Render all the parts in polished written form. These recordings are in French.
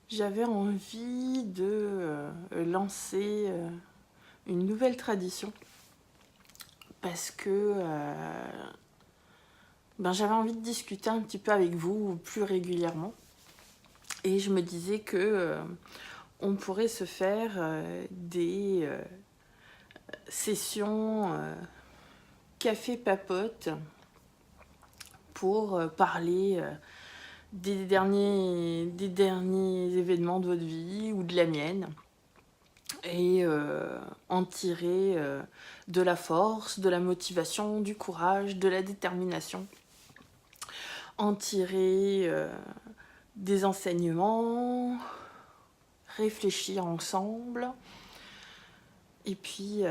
j'avais envie de lancer une nouvelle tradition parce que j'avais envie de discuter un petit peu avec vous plus régulièrement et je me disais que on pourrait se faire des sessions café papote pour parler des derniers événements de votre vie ou de la mienne et en tirer de la force, de la motivation, du courage, de la détermination, en tirer des enseignements, réfléchir ensemble et puis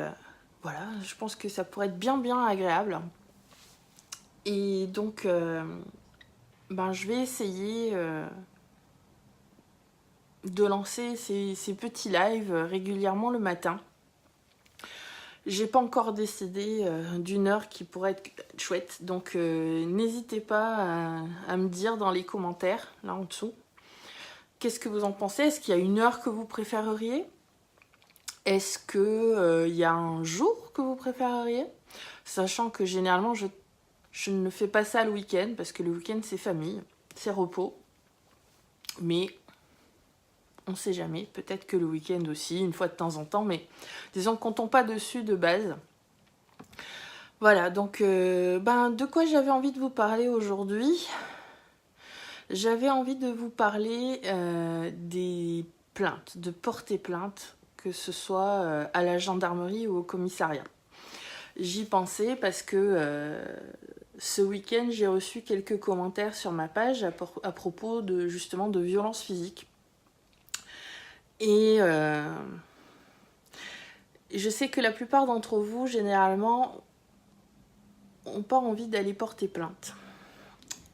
voilà, je pense que ça pourrait être bien agréable et donc je vais essayer de lancer ces petits lives régulièrement le matin. J'ai pas encore décidé d'une heure qui pourrait être chouette, donc n'hésitez pas à me dire dans les commentaires, là en dessous, qu'est-ce que vous en pensez. Est-ce qu'il y a une heure que vous préféreriez? Est-ce qu'il y a un jour que vous préféreriez? Sachant que généralement, je ne fais pas ça le week-end, parce que le week-end, c'est famille, c'est repos. Mais on ne sait jamais, peut-être que le week-end aussi, une fois de temps en temps, mais disons qu'on ne tombe pas dessus de base. Voilà, donc de quoi j'avais envie de vous parler aujourd'hui? J'avais envie de vous parler des plaintes, de porter plainte, que ce soit à la gendarmerie ou au commissariat. J'y pensais parce que ce week-end, j'ai reçu quelques commentaires sur ma page à propos de justement de violences physiques. Et je sais que la plupart d'entre vous, généralement, n'ont pas envie d'aller porter plainte.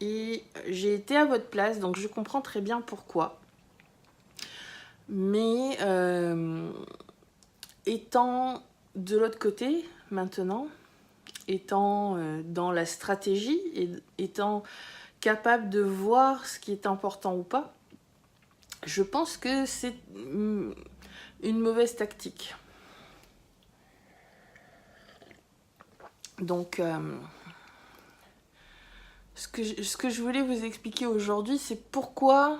Et j'ai été à votre place, donc je comprends très bien pourquoi. Mais étant de l'autre côté, maintenant, étant dans la stratégie, et étant capable de voir ce qui est important ou pas, je pense que c'est une mauvaise tactique. Donc, ce que je voulais vous expliquer aujourd'hui, c'est pourquoi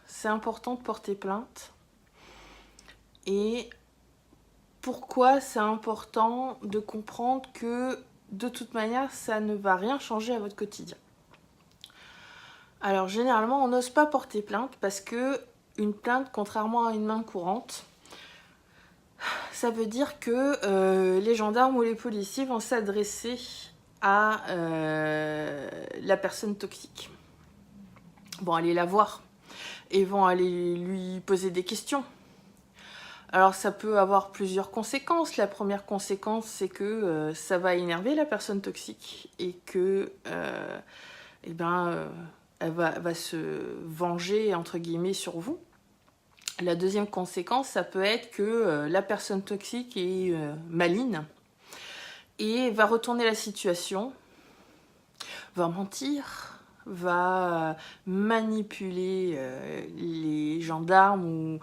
c'est important de porter plainte et pourquoi c'est important de comprendre que de toute manière, ça ne va rien changer à votre quotidien. Alors, généralement, on n'ose pas porter plainte parce que une plainte, contrairement à une main courante, ça veut dire que les gendarmes ou les policiers vont s'adresser à la personne toxique. Vont aller la voir et vont aller lui poser des questions. Alors ça peut avoir plusieurs conséquences. La première conséquence, c'est que ça va énerver la personne toxique et que elle va se venger entre guillemets sur vous. La deuxième conséquence, ça peut être que la personne toxique est maligne et va retourner la situation, va mentir, va manipuler les gendarmes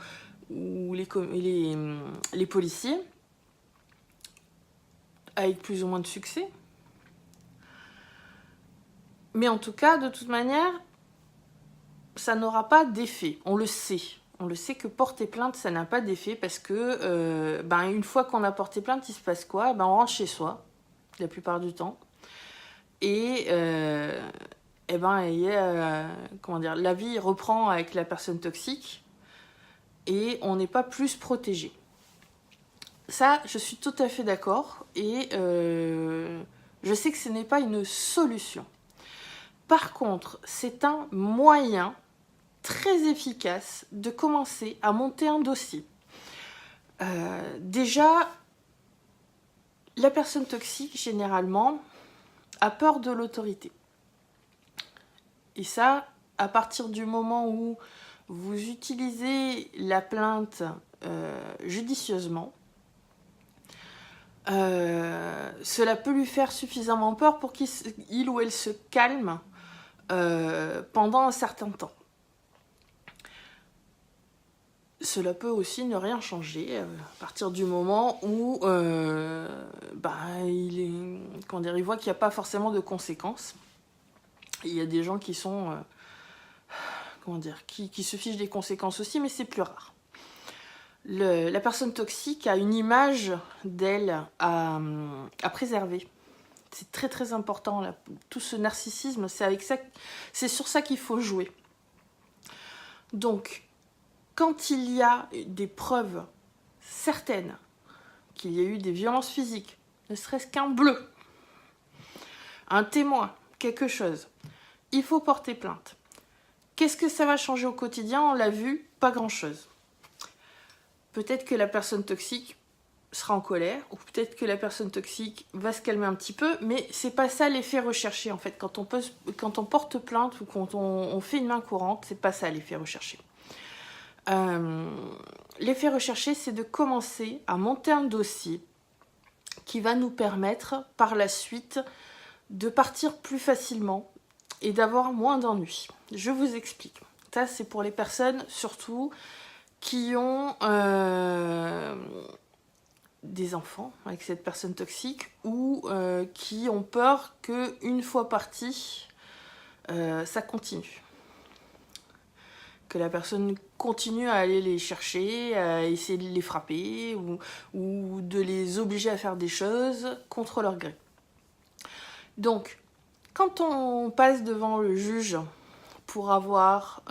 ou les policiers avec plus ou moins de succès. Mais en tout cas, de toute manière, ça n'aura pas d'effet. On le sait. On le sait que porter plainte, ça n'a pas d'effet parce que une fois qu'on a porté plainte, il se passe quoi? On rentre chez soi, la plupart du temps. Et la vie reprend avec la personne toxique et on n'est pas plus protégé. Ça, je suis tout à fait d'accord et je sais que ce n'est pas une solution. Par contre, c'est un moyen très efficace de commencer à monter un dossier. Déjà, la personne toxique, généralement, a peur de l'autorité. Et ça, à partir du moment où vous utilisez la plainte judicieusement, cela peut lui faire suffisamment peur pour qu'il ou elle se calme pendant un certain temps. cela peut aussi ne rien changer à partir du moment où il voit qu'il n'y a pas forcément de conséquences. Il y a des gens qui sont, qui se fichent des conséquences aussi, mais c'est plus rare. La personne toxique a une image d'elle à préserver. C'est très très important, là. Tout ce narcissisme, c'est sur ça qu'il faut jouer. Donc, quand il y a des preuves certaines qu'il y a eu des violences physiques, ne serait-ce qu'un bleu, un témoin, quelque chose, il faut porter plainte. Qu'est-ce que ça va changer au quotidien? On l'a vu, pas grand-chose. Peut-être que la personne toxique sera en colère, ou peut-être que la personne toxique va se calmer un petit peu, mais c'est pas ça l'effet recherché en fait. Quand on porte plainte ou quand on fait une main courante, c'est pas ça l'effet recherché. L'effet recherché, c'est de commencer à monter un dossier qui va nous permettre par la suite de partir plus facilement et d'avoir moins d'ennuis. Je vous explique. Ça, c'est pour les personnes surtout qui ont des enfants avec cette personne toxique ou qui ont peur qu'une fois parti, ça continue. Que la personne continue à aller les chercher, à essayer de les frapper ou de les obliger à faire des choses contre leur gré. Donc, quand on passe devant le juge pour avoir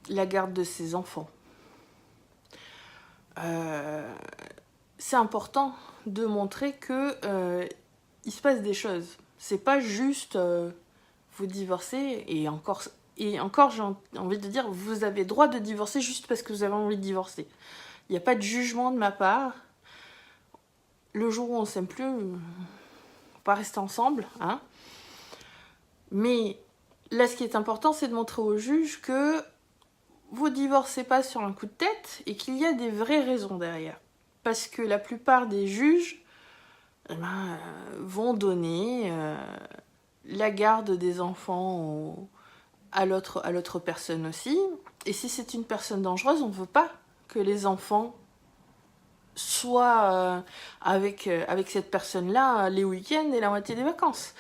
la garde de ses enfants, c'est important de montrer que il se passe des choses. C'est pas juste vous divorcez et encore j'ai envie de dire vous avez droit de divorcer juste parce que vous avez envie de divorcer. Il n'y a pas de jugement de ma part. Le jour où on s'aime plus, on va pas rester ensemble, hein. Mais là, ce qui est important, c'est de montrer au juge que vous divorcez pas sur un coup de tête et qu'il y a des vraies raisons derrière. Parce que la plupart des juges vont donner la garde des enfants à l'autre personne aussi. Et si c'est une personne dangereuse, on ne veut pas que les enfants soient avec cette personne-là les week-ends et la moitié des vacances.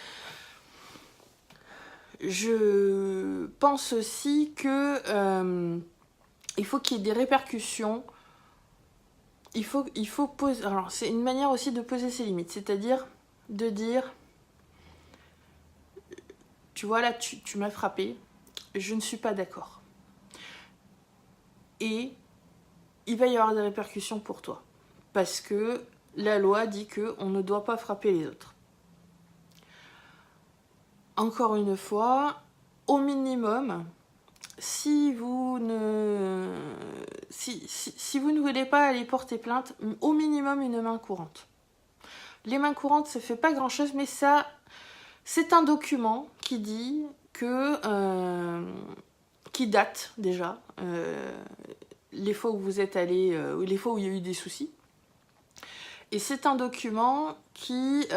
Je pense aussi que il faut qu'il y ait des répercussions. Il faut poser. Alors, c'est une manière aussi de poser ses limites, c'est-à-dire de dire, tu vois là, tu m'as frappé, je ne suis pas d'accord. Et il va y avoir des répercussions pour toi, parce que la loi dit qu'on ne doit pas frapper les autres. Encore une fois, au minimum, si vous ne voulez pas aller porter plainte, au minimum une main courante. Les mains courantes, ça fait pas grand-chose, mais ça, c'est un document qui dit que qui date déjà les fois où vous êtes allé, les fois où il y a eu des soucis. Et c'est un document qui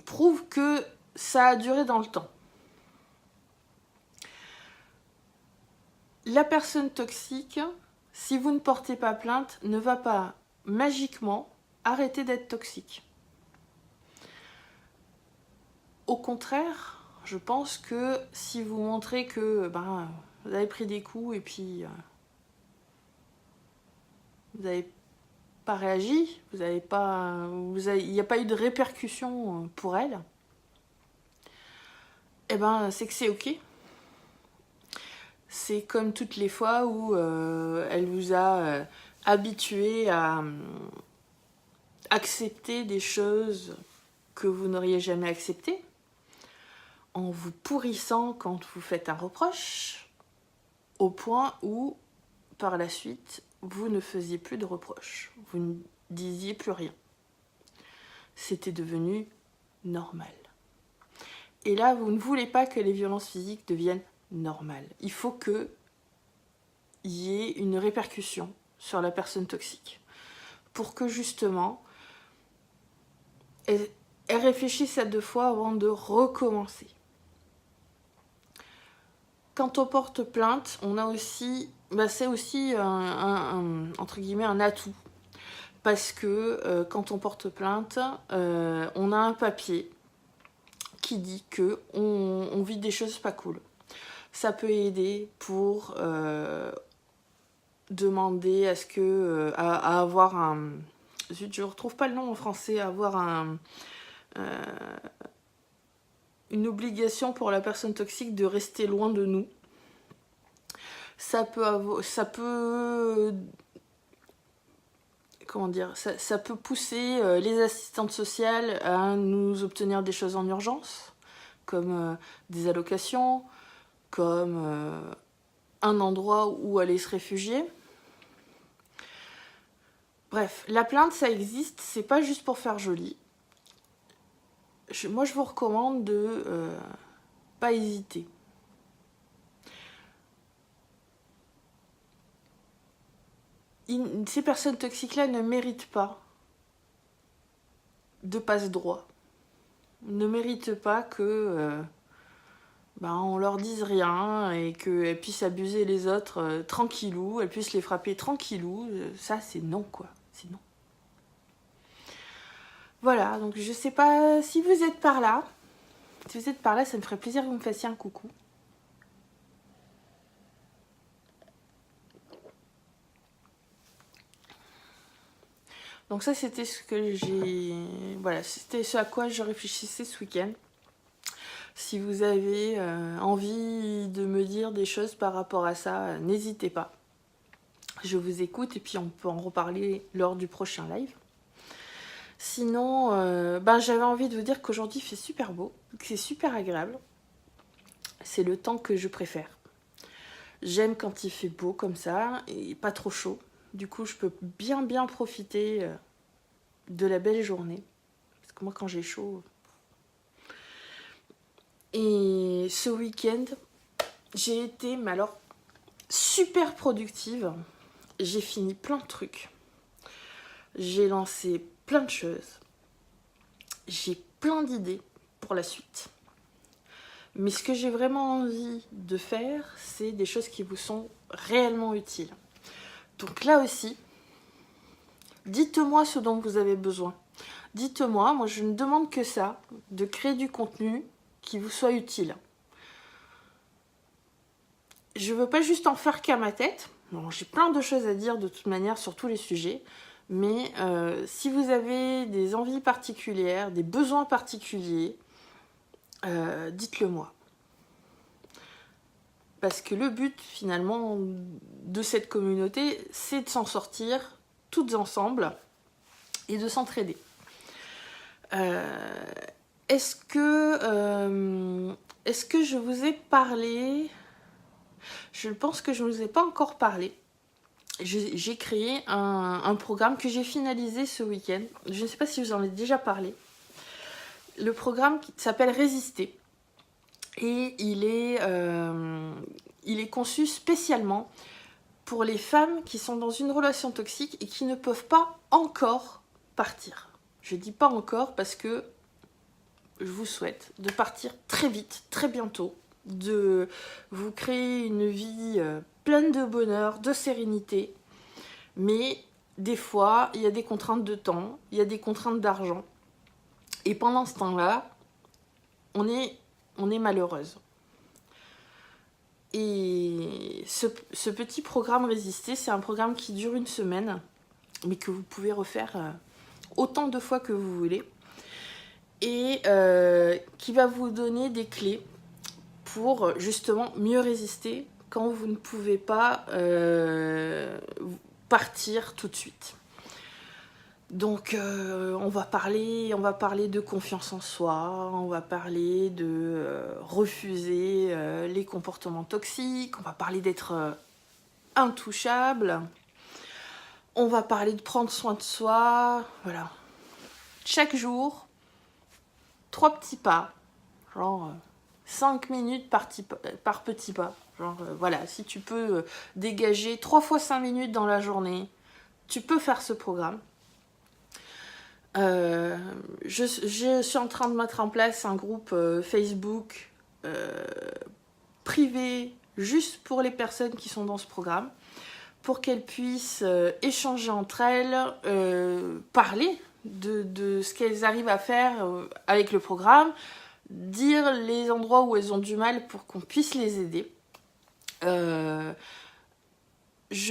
prouve que ça a duré dans le temps. La personne toxique, si vous ne portez pas plainte, ne va pas magiquement arrêter d'être toxique. Au contraire, je pense que si vous montrez que vous avez pris des coups et puis vous n'avez pas réagi, il n'y a pas eu de répercussions pour elle, c'est que c'est ok. C'est comme toutes les fois où elle vous a habitué à accepter des choses que vous n'auriez jamais acceptées, en vous pourrissant quand vous faites un reproche, au point où, par la suite, vous ne faisiez plus de reproches, vous ne disiez plus rien. C'était devenu normal. Et là, vous ne voulez pas que les violences physiques deviennent normales. Il faut qu'il y ait une répercussion sur la personne toxique, pour que justement, elle réfléchisse à 2 fois avant de recommencer. quand on porte plainte, on a aussi, c'est aussi entre guillemets un atout. Parce que quand on porte plainte, on a un papier qui dit que on vit des choses pas cool. Ça peut aider pour demander à ce que à avoir un... Zut, je ne retrouve pas le nom en français, avoir une obligation pour la personne toxique de rester loin de nous. Ça peut comment dire, ça peut pousser les assistantes sociales à nous obtenir des choses en urgence, comme des allocations, comme un endroit où aller se réfugier. Bref, la plainte, ça existe, c'est pas juste pour faire joli. Moi, je vous recommande de pas hésiter. Ces personnes toxiques-là ne méritent pas de passe-droit. Ne méritent pas que on leur dise rien et qu'elles puissent abuser les autres tranquillou, elles puissent les frapper tranquillou. Ça, c'est non, quoi. C'est non. Voilà, donc je sais pas si vous êtes par là. Si vous êtes par là, ça me ferait plaisir que vous me fassiez un coucou. Donc ça, c'était ce que j'ai... Voilà, c'était ce à quoi je réfléchissais ce week-end. Si vous avez envie de me dire des choses par rapport à ça, n'hésitez pas. Je vous écoute et puis on peut en reparler lors du prochain live. Sinon, j'avais envie de vous dire qu'aujourd'hui il fait super beau, que c'est super agréable. C'est le temps que je préfère. J'aime quand il fait beau comme ça et pas trop chaud. Du coup, je peux bien profiter de la belle journée. Parce que moi, quand j'ai chaud... Et ce week-end, j'ai été, mais alors, super productive. J'ai fini plein de trucs. J'ai lancé plein de choses. J'ai plein d'idées pour la suite. Mais ce que j'ai vraiment envie de faire, c'est des choses qui vous sont réellement utiles. Donc là aussi, dites-moi ce dont vous avez besoin. Dites-moi, moi je ne demande que ça, de créer du contenu qui vous soit utile. Je ne veux pas juste en faire qu'à ma tête. Bon, j'ai plein de choses à dire de toute manière sur tous les sujets. Mais si vous avez des envies particulières, des besoins particuliers, dites-le moi. Parce que le but finalement de cette communauté, c'est de s'en sortir toutes ensemble et de s'entraider. Est-ce que je vous ai parlé? Je pense que je ne vous ai pas encore parlé. J'ai créé un programme que j'ai finalisé ce week-end. Je ne sais pas si je vous en ai déjà parlé. Le programme qui s'appelle Résister. Et il est conçu spécialement pour les femmes qui sont dans une relation toxique et qui ne peuvent pas encore partir. Je dis pas encore parce que je vous souhaite de partir très vite, très bientôt, de vous créer une vie pleine de bonheur, de sérénité. Mais des fois, il y a des contraintes de temps, il y a des contraintes d'argent. Et pendant ce temps-là, on est malheureuse. Et ce petit programme Résister, c'est un programme qui dure une semaine, mais que vous pouvez refaire autant de fois que vous voulez. Et qui va vous donner des clés pour justement mieux résister quand vous ne pouvez pas partir tout de suite. Donc on va parler de confiance en soi, on va parler de refuser les comportements toxiques, on va parler d'être intouchable, on va parler de prendre soin de soi, voilà. Chaque jour, 3 petits pas, genre 5 minutes par petit pas. Genre voilà, si tu peux dégager 3 fois 5 minutes dans la journée, tu peux faire ce programme. Je suis en train de mettre en place un groupe Facebook privé juste pour les personnes qui sont dans ce programme, pour qu'elles puissent échanger entre elles, parler de ce qu'elles arrivent à faire avec le programme, dire les endroits où elles ont du mal pour qu'on puisse les aider. Je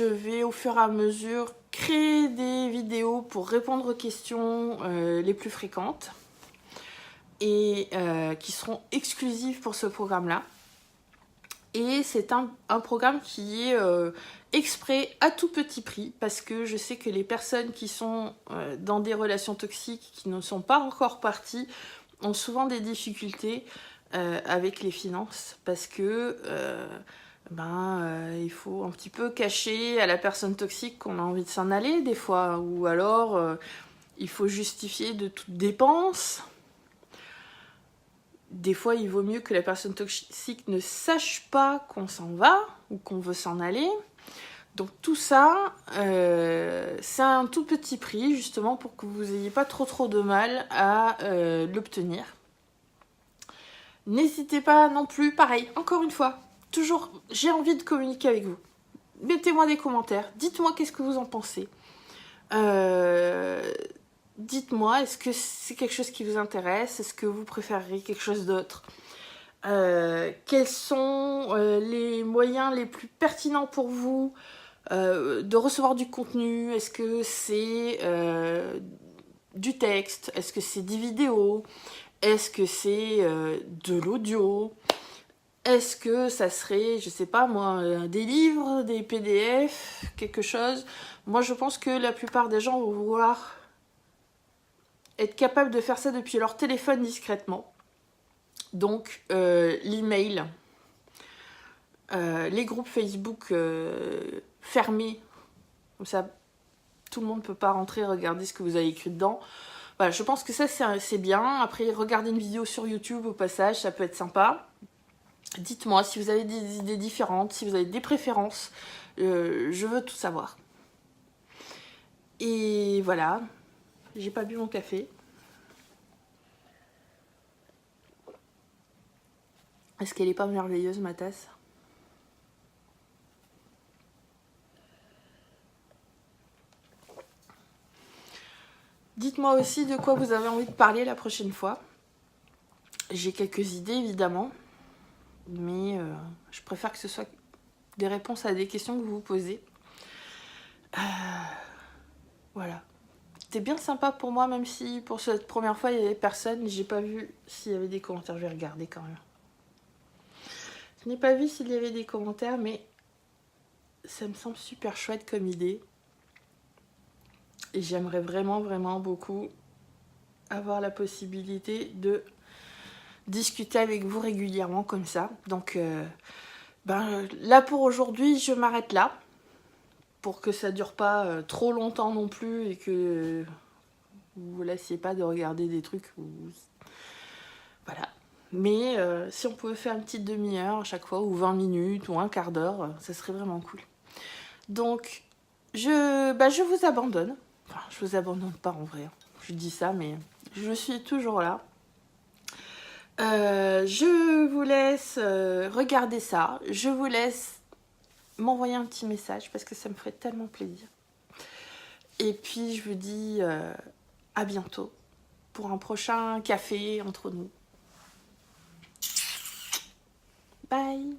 vais au fur et à mesure créer des vidéos pour répondre aux questions les plus fréquentes et qui seront exclusives pour ce programme-là. Et c'est un programme qui est exprès à tout petit prix parce que je sais que les personnes qui sont dans des relations toxiques, qui ne sont pas encore parties, ont souvent des difficultés avec les finances parce que il faut un petit peu cacher à la personne toxique qu'on a envie de s'en aller des fois, ou alors il faut justifier de toute dépense. Des fois, il vaut mieux que la personne toxique ne sache pas qu'on s'en va ou qu'on veut s'en aller. Donc tout ça, c'est un tout petit prix, justement, pour que vous n'ayez pas trop de mal à l'obtenir. N'hésitez pas non plus, pareil, encore une fois, toujours, j'ai envie de communiquer avec vous. Mettez-moi des commentaires, dites-moi qu'est-ce que vous en pensez. Dites-moi, est-ce que c'est quelque chose qui vous intéresse? Est-ce que vous préféreriez quelque chose d'autre? Quels sont les moyens les plus pertinents pour vous de recevoir du contenu? Est-ce que c'est du texte? Est-ce que c'est des vidéos? Est-ce que c'est de l'audio? Est-ce que ça serait, je sais pas moi, des livres, des PDF, quelque chose? Moi, je pense que la plupart des gens vont vouloir être capables de faire ça depuis leur téléphone discrètement. Donc, l'email, les groupes Facebook fermés, comme ça, tout le monde ne peut pas rentrer regarder ce que vous avez écrit dedans. Voilà, je pense que ça, c'est bien. Après, regarder une vidéo sur YouTube au passage, ça peut être sympa. Dites-moi si vous avez des idées différentes, si vous avez des préférences. Je veux tout savoir. Et voilà, j'ai pas bu mon café. Est-ce qu'elle est pas merveilleuse, ma tasse? Dites-moi aussi de quoi vous avez envie de parler la prochaine fois. J'ai quelques idées, évidemment. Mais je préfère que ce soit des réponses à des questions que vous vous posez. Voilà. C'était bien sympa pour moi, même si pour cette première fois, il n'y avait personne. J'ai pas vu s'il y avait des commentaires. Je vais regarder quand même. Je n'ai pas vu s'il y avait des commentaires, mais ça me semble super chouette comme idée. Et j'aimerais vraiment beaucoup avoir la possibilité de discuter avec vous régulièrement comme ça. Donc là pour aujourd'hui, je m'arrête là. Pour que ça dure pas trop longtemps non plus et que vous ne laissiez pas de regarder des trucs. Voilà. Mais si on pouvait faire une petite demi-heure à chaque fois, ou 20 minutes, ou un quart d'heure, ça serait vraiment cool. Donc, je vous abandonne. Enfin, je vous abandonne pas en vrai. Je dis ça, mais je suis toujours là. Je vous laisse regarder ça. Je vous laisse m'envoyer un petit message parce que ça me ferait tellement plaisir. Et puis, je vous dis à bientôt pour un prochain café entre nous. Bye!